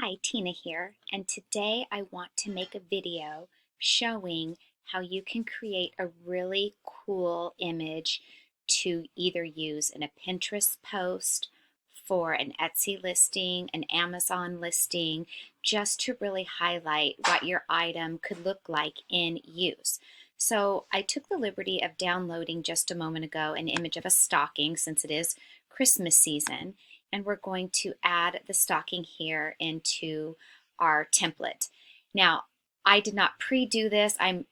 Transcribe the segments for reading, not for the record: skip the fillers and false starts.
Hi, Tina here, and today I want to make a video showing how you can create a really cool image to either use in a Pinterest post, for an Etsy listing, an Amazon listing, just to really highlight what your item could look like in use. So I took the liberty of downloading just a moment ago an image of a stocking since it is Christmas season, and we're going to add the stocking here into our template. Now, I did not pre-do this. I'm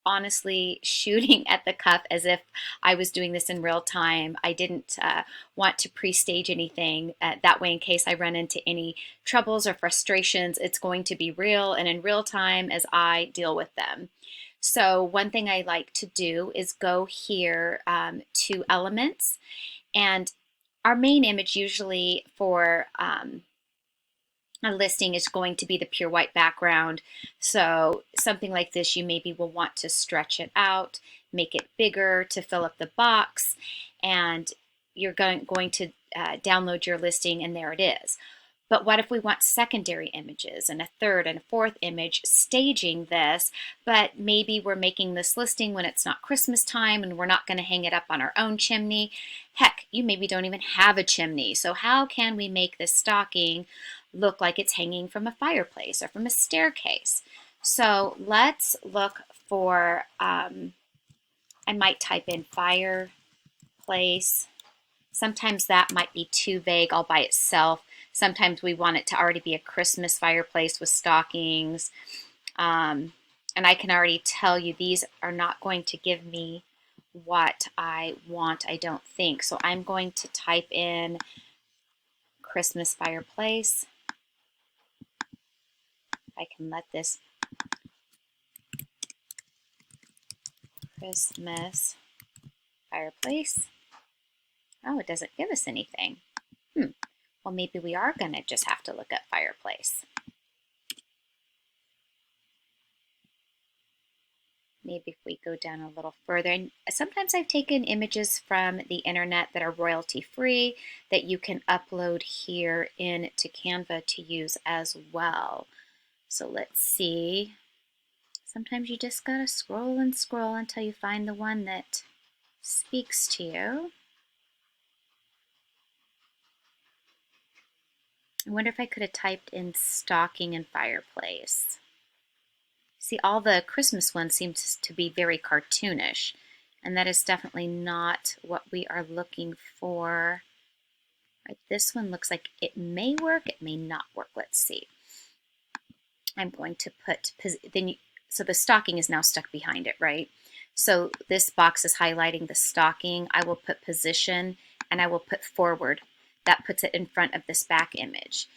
honestly shooting at the cuff as if I was doing this in real time. I didn't want to pre-stage anything. That way, in case I run into any troubles or frustrations, it's going to be real and in real time as I deal with them. So one thing I like to do is go here to Elements, and our main image usually for a listing is going to be the pure white background. So something like this, you maybe will want to stretch it out, make it bigger to fill up the box, and you're going to download your listing, and there it is. But what if we want secondary images and a third and a fourth image staging this, but maybe we're making this listing when it's not Christmas time and we're not going to hang it up on our own chimney. Heck, you maybe don't even have a chimney. So how can we make this stocking look like it's hanging from a fireplace or from a staircase? So let's look for, I might type in fireplace. Sometimes that might be too vague all by itself. Sometimes we want it to already be a Christmas fireplace with stockings. And I can already tell you these are not going to give me what I want, I don't think. So I'm going to type in Christmas fireplace. If I can let this Christmas fireplace. Oh, it doesn't give us anything. Well, maybe we are going to just have to look up fireplace. Maybe if we go down a little further, and sometimes I've taken images from the internet that are royalty free that you can upload here into Canva to use as well. So let's see. Sometimes you just gotta scroll and scroll until you find the one that speaks to you. I wonder if I could have typed in stocking and fireplace. See, all the Christmas ones seem to be very cartoonish, and that is definitely not what we are looking for. Right, this one looks like it may work, it may not work. Let's see. I'm going to put, so the stocking is now stuck behind it, right? So this box is highlighting the stocking. I will put position, and I will put forward. That puts it in front of this back image.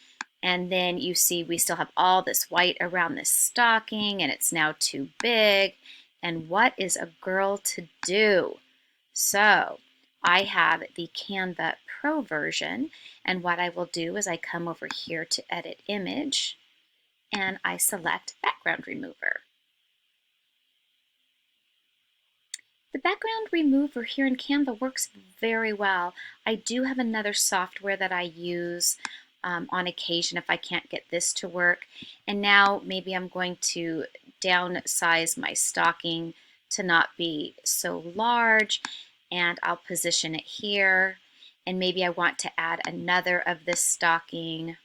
And then you see we still have all this white around this stocking, and it's now too big. And what is a girl to do? So I have the Canva Pro version, and what I will do is I come over here to Edit Image, and I select Background Remover. The background remover here in Canva works very well. I do have another software that I use on occasion if I can't get this to work. And now maybe I'm going to downsize my stocking to not be so large, and I'll position it here. And maybe I want to add another of this stocking,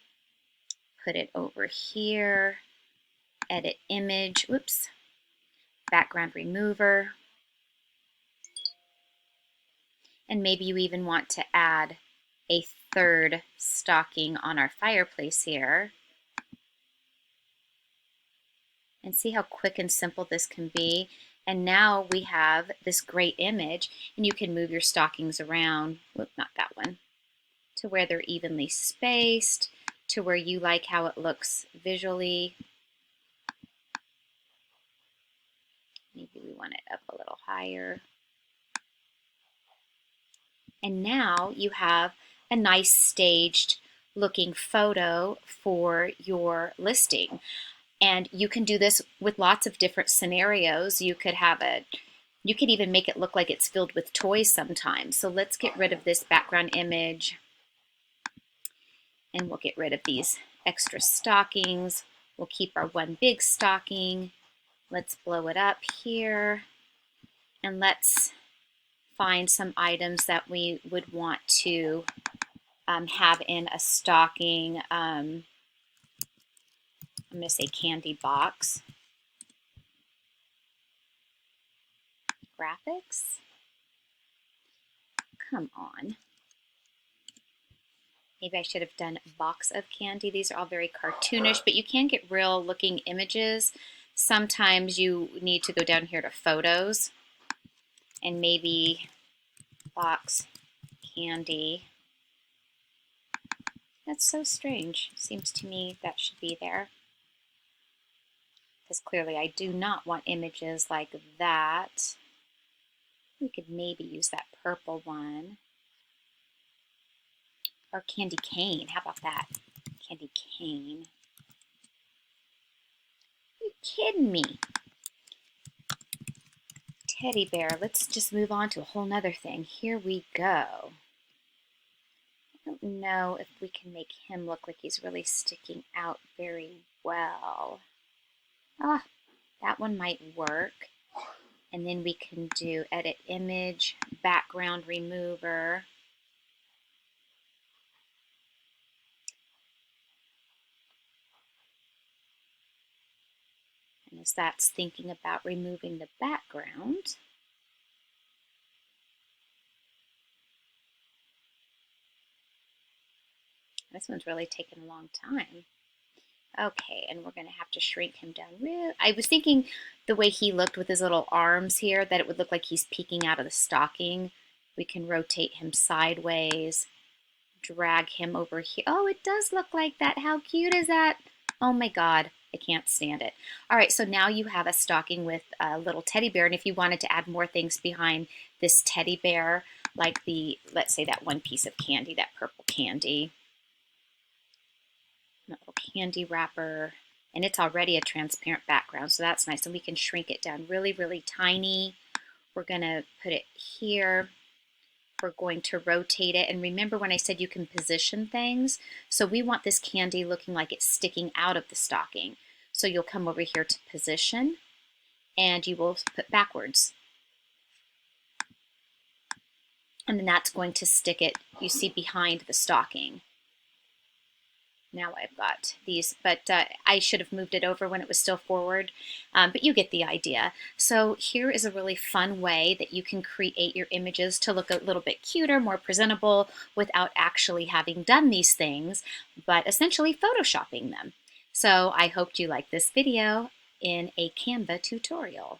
put it over here, edit image, whoops, background remover. And maybe you even want to add a third stocking on our fireplace here. And see how quick and simple this can be. And now we have this great image, and you can move your stockings around, whoop, not that one, to where they're evenly spaced, to where you like how it looks visually. Maybe we want it up a little higher. And now you have a nice staged looking photo for your listing. And you can do this with lots of different scenarios. You could even make it look like it's filled with toys sometimes. So let's get rid of this background image, and we'll get rid of these extra stockings. We'll keep our one big stocking. Let's blow it up here. And let's find some items that we would want to have in a stocking. I'm going to say candy box. Graphics. Come on. Maybe I should have done a box of candy. These are all very cartoonish, but you can get real looking images. Sometimes you need to go down here to photos and maybe box candy. That's so strange. Seems to me that should be there. Because clearly I do not want images like that. We could maybe use that purple one. Or candy cane. How about that? Candy cane. Are you kidding me? Teddy bear. Let's just move on to a whole nother thing. Here we go. I don't know if we can make him look like he's really sticking out very well. Ah, that one might work. And then we can do edit image, background remover. And as that's thinking about removing the background, this one's really taken a long time. Okay, and we're going to have to shrink him down. I was thinking the way he looked with his little arms here, that it would look like he's peeking out of the stocking. We can rotate him sideways, drag him over here. Oh, it does look like that. How cute is that? Oh my God, I can't stand it. All right, so now you have a stocking with a little teddy bear, and if you wanted to add more things behind this teddy bear, like the, let's say that one piece of candy, that purple candy, a little candy wrapper, and it's already a transparent background, so that's nice. And we can shrink it down really, really tiny. We're gonna put it here. We're going to rotate it. And remember when I said you can position things? So we want this candy looking like it's sticking out of the stocking. So you'll come over here to position, and you will put backwards. And then that's going to stick it, you see, behind the stocking. Now I've got these, but I should have moved it over when it was still forward, but you get the idea. So here is a really fun way that you can create your images to look a little bit cuter, more presentable, without actually having done these things, but essentially photoshopping them. So I hope you like this video in a Canva tutorial.